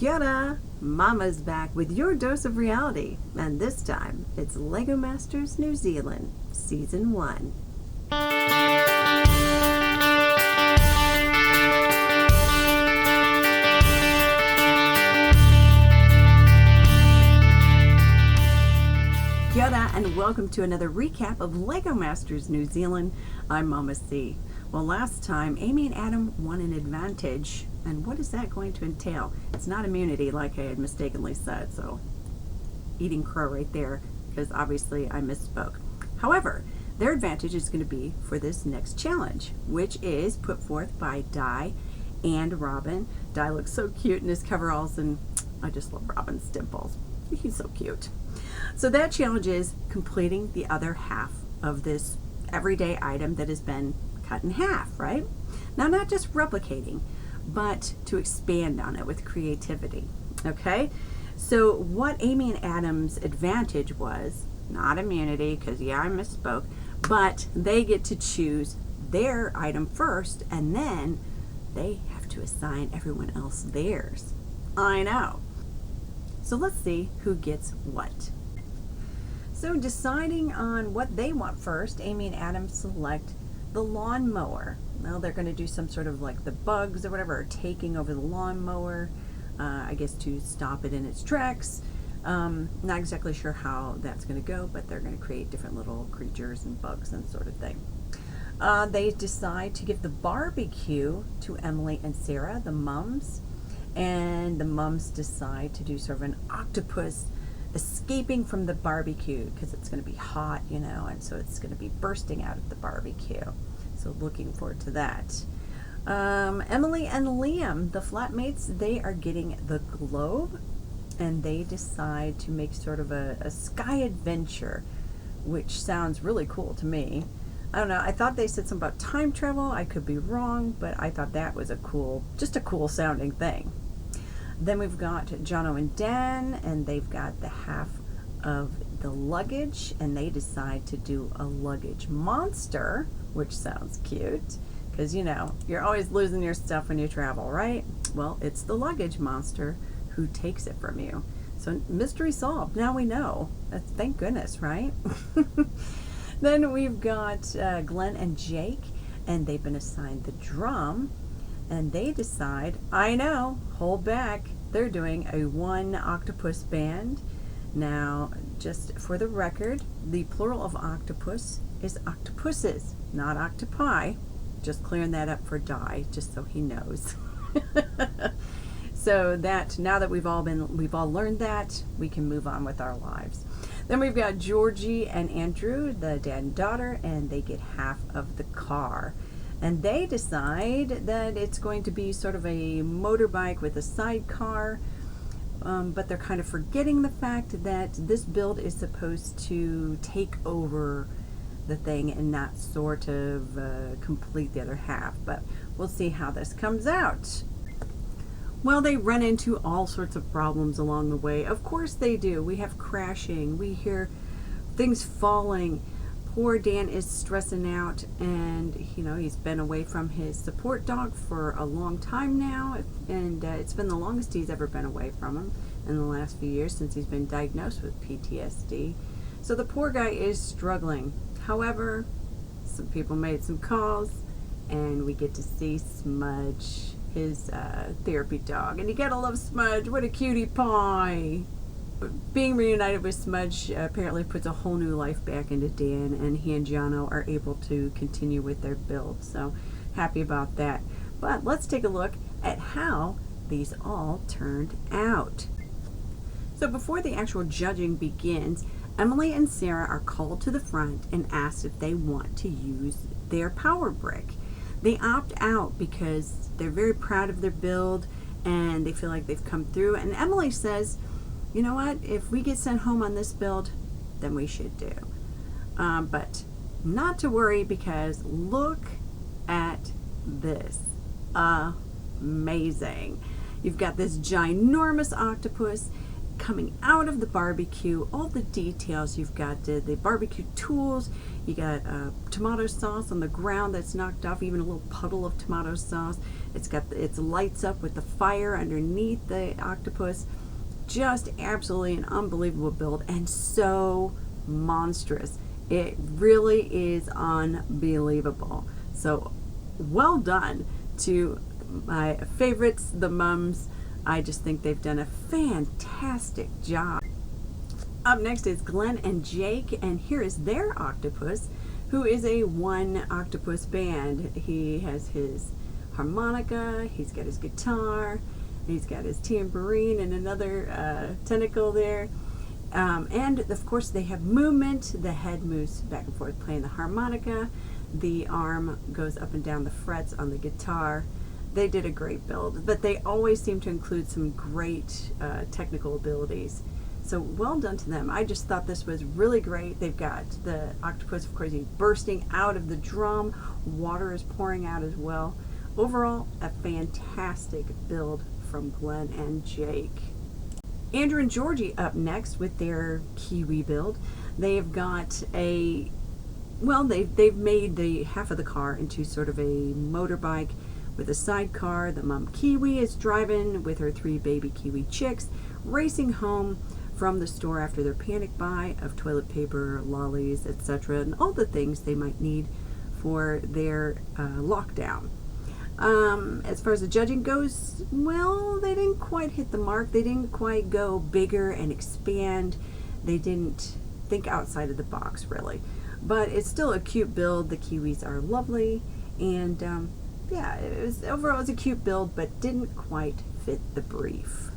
Kia ora! Mama's back with your dose of reality, and this time it's LEGO Masters New Zealand, Season 1. Kia ora, and welcome to another recap of LEGO Masters New Zealand. I'm Mama C. Well, last time Amy and Adam won an advantage, and what is that going to entail? It's not immunity like I had mistakenly said, so eating crow right there, because obviously I misspoke. However, their advantage is going to be for this next challenge, which is put forth by Di and Robin. Di looks so cute in his coveralls, and I just love Robin's dimples. He's so cute. So that challenge is completing the other half of this everyday item that has been cut in half, right? Now, not just replicating, but to expand on it with creativity, okay? So what Amy and Adam's advantage was, not immunity, because yeah, I misspoke, but they get to choose their item first, and then they have to assign everyone else theirs. I know. So let's see who gets what. So deciding on what they want first, Amy and Adam select the lawnmower. Well, they're going to do some sort of like the bugs or whatever are taking over the lawnmower, I guess to stop it in its tracks. Not exactly sure how that's going to go, but they're going to create different little creatures and bugs and sort of thing. They decide to give the barbecue to Emily and Sarah, the mums, and the mums decide to do sort of an octopus escaping from the barbecue because it's going to be hot, you know, and so it's going to be bursting out of the barbecue. So looking forward to that. Emily and Liam, the flatmates, they are getting the globe, and they decide to make sort of a sky adventure, which sounds really cool to me. I don't know, I thought they said something about time travel. I could be wrong, but I thought that was just a cool sounding thing. Then we've got Jono and Dan, and they've got the half of the luggage, and they decide to do a luggage monster, which sounds cute, because, you know, you're always losing your stuff when you travel, right? Well, it's the luggage monster who takes it from you. So mystery solved. Now we know. Thank goodness, right? Then we've got Glenn and Jake, and they've been assigned the drum. And they decide, I know, hold back, they're doing a one octopus band. Now, just for the record, the plural of octopus is octopuses, not octopi. Just clearing that up for Di, just so he knows. So that, now that we've all learned that, we can move on with our lives. Then we've got Georgie and Andrew, the dad and daughter, and they get half of the car. And they decide that it's going to be sort of a motorbike with a sidecar, but they're kind of forgetting the fact that this build is supposed to take over the thing and not sort of complete the other half. But we'll see how this comes out. Well, they run into all sorts of problems along the way. Of course they do. We have crashing. We hear things falling. Poor Dan is stressing out, and you know, he's been away from his support dog for a long time now, and it's been the longest he's ever been away from him in the last few years since he's been diagnosed with PTSD. So the poor guy is struggling. However, some people made some calls, and we get to see Smudge, his therapy dog, and you gotta love Smudge. What a cutie pie! Being reunited with Smudge apparently puts a whole new life back into Dan, and he and Jono are able to continue with their build. So happy about that. But let's take a look at how these all turned out. So before the actual judging begins, Emily and Sarah are called to the front and asked if they want to use their power brick. They opt out because they're very proud of their build and they feel like they've come through. And Emily says, you know what, if we get sent home on this build, then we should do. But not to worry, because look at this. Amazing. You've got this ginormous octopus coming out of the barbecue, all the details. You've got the barbecue tools, you got tomato sauce on the ground that's knocked off, even a little puddle of tomato sauce. It's got it lights up with the fire underneath the octopus. Just absolutely an unbelievable build, and so monstrous. It really is unbelievable. So well done to my favorites, the mums. I just think they've done a fantastic job. Up next is Glenn and Jake, and here is their octopus, who is a one octopus band. He has his harmonica, he's got his guitar, he's got his tambourine and another tentacle there. And of course they have movement. The head moves back and forth playing the harmonica. The arm goes up and down the frets on the guitar. They did a great build, but they always seem to include some great technical abilities. So well done to them. I just thought this was really great. They've got the octopus, of course, he's bursting out of the drum. Water is pouring out as well. Overall, a fantastic build from Glenn and Jake. Andrew and Georgie up next with their Kiwi build. They've got they've made the half of the car into sort of a motorbike with a sidecar. The mom Kiwi is driving with her 3 baby Kiwi chicks, racing home from the store after their panic buy of toilet paper, lollies, etc., and all the things they might need for their lockdown. As far as the judging goes, well, they didn't quite hit the mark. They didn't quite go bigger and expand. They didn't think outside of the box, really. But it's still a cute build. The Kiwis are lovely, and yeah, overall it was a cute build, but didn't quite fit the brief.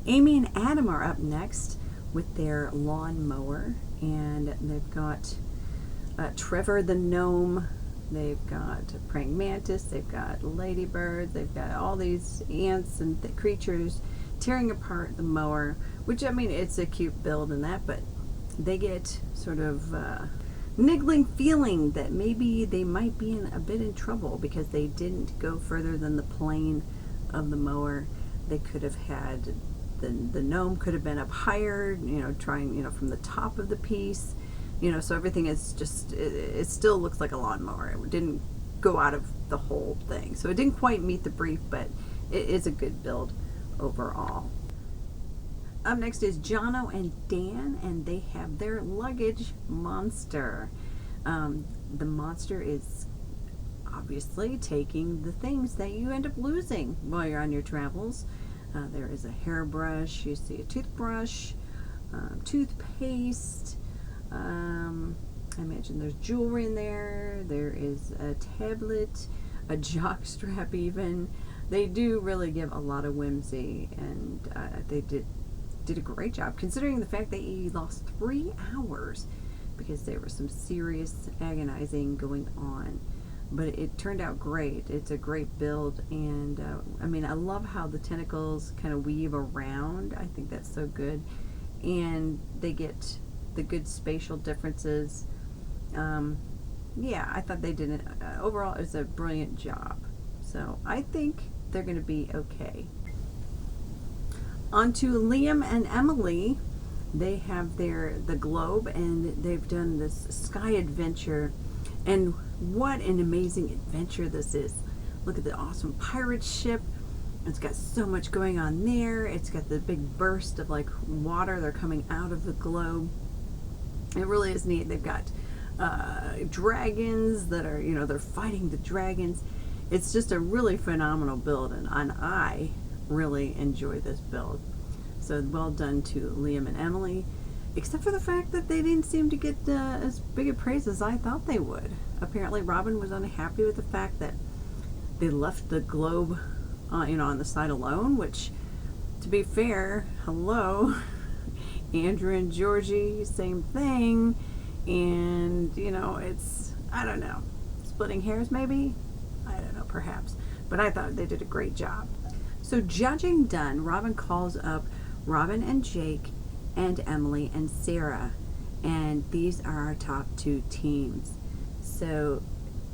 Amy and Adam are up next with their lawn mower, and they've got Trevor the gnome. They've got a praying mantis, they've got ladybirds, they've got all these ants and creatures tearing apart the mower, which, I mean, it's a cute build and that, but they get sort of niggling feeling that maybe they might be in a bit in trouble because they didn't go further than the plane of the mower. They could have had, the gnome could have been up higher, trying, from the top of the piece. So everything is just, it still looks like a lawnmower. It didn't go out of the whole thing. So it didn't quite meet the brief, but it is a good build overall. Up next is Jono and Dan, and they have their luggage monster. The monster is obviously taking the things that you end up losing while you're on your travels. There is a hairbrush, you see a toothbrush, toothpaste, I imagine there's jewelry in there. There is a tablet, a jock strap even. They do really give a lot of whimsy, and they did a great job considering the fact that he lost 3 hours because there was some serious agonizing going on. But it turned out great. It's a great build, and I mean, I love how the tentacles kind of weave around. I think that's so good, and they get the good spatial differences. Yeah, I thought they did it. Overall, it's a brilliant job. So I think they're going to be okay. On to Liam and Emily. They have the globe, and they've done this sky adventure. And what an amazing adventure this is. Look at the awesome pirate ship. It's got so much going on there. It's got the big burst of like water. They're coming out of the globe. It really is neat. They've got dragons that are, they're fighting the dragons. It's just a really phenomenal build, and I really enjoy this build. So well done to Liam and Emily, except for the fact that they didn't seem to get as big a praise as I thought they would. Apparently Robin was unhappy with the fact that they left the globe on the side alone, which, to be fair, hello, Andrew and Georgie, same thing. And it's, I don't know, splitting hairs maybe, I don't know, perhaps, but I thought they did a great job. So judging done, Robin calls up Robin and Jake and Emily and Sarah, and these are our top 2 teams. So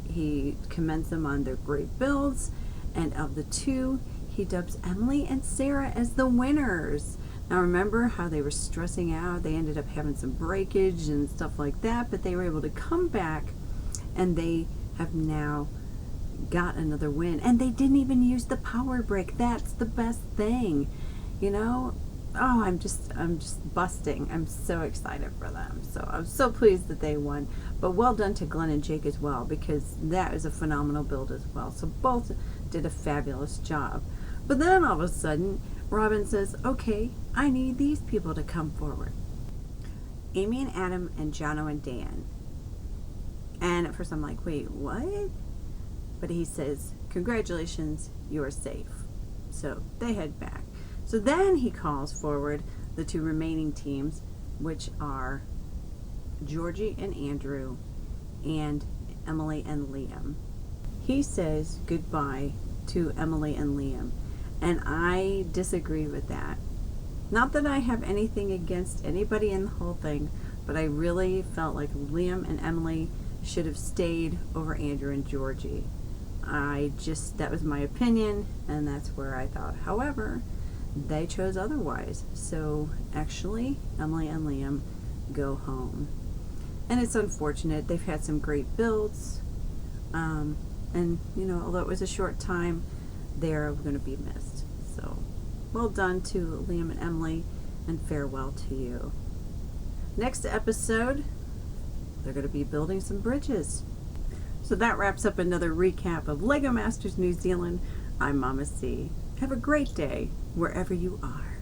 he commends them on their great builds, and of the 2, he dubs Emily and Sarah as the winners. Now remember how they were stressing out? They ended up having some breakage and stuff like that, but they were able to come back, and they have now got another win. And they didn't even use the power break. That's the best thing, you know? Oh, I'm just busting. I'm so excited for them. So I'm so pleased that they won. But well done to Glenn and Jake as well, because that is a phenomenal build as well. So both did a fabulous job. But then all of a sudden, Robin says, okay, I need these people to come forward. Amy and Adam and Jono and Dan. And at first I'm like, wait, what? But he says, congratulations, you're safe. So they head back. So then he calls forward the two remaining teams, which are Georgie and Andrew and Emily and Liam. He says goodbye to Emily and Liam, and I disagree with that. Not that I have anything against anybody in the whole thing, but I really felt like Liam and Emily should have stayed over Andrew and Georgie. That was my opinion, and that's where I thought. However, they chose otherwise. So actually, Emily and Liam go home. And it's unfortunate. They've had some great builds. And, although it was a short time, they're going to be missed. So, well done to Liam and Emily, and farewell to you. Next episode, they're going to be building some bridges. So that wraps up another recap of LEGO Masters New Zealand. I'm Mama C. Have a great day wherever you are.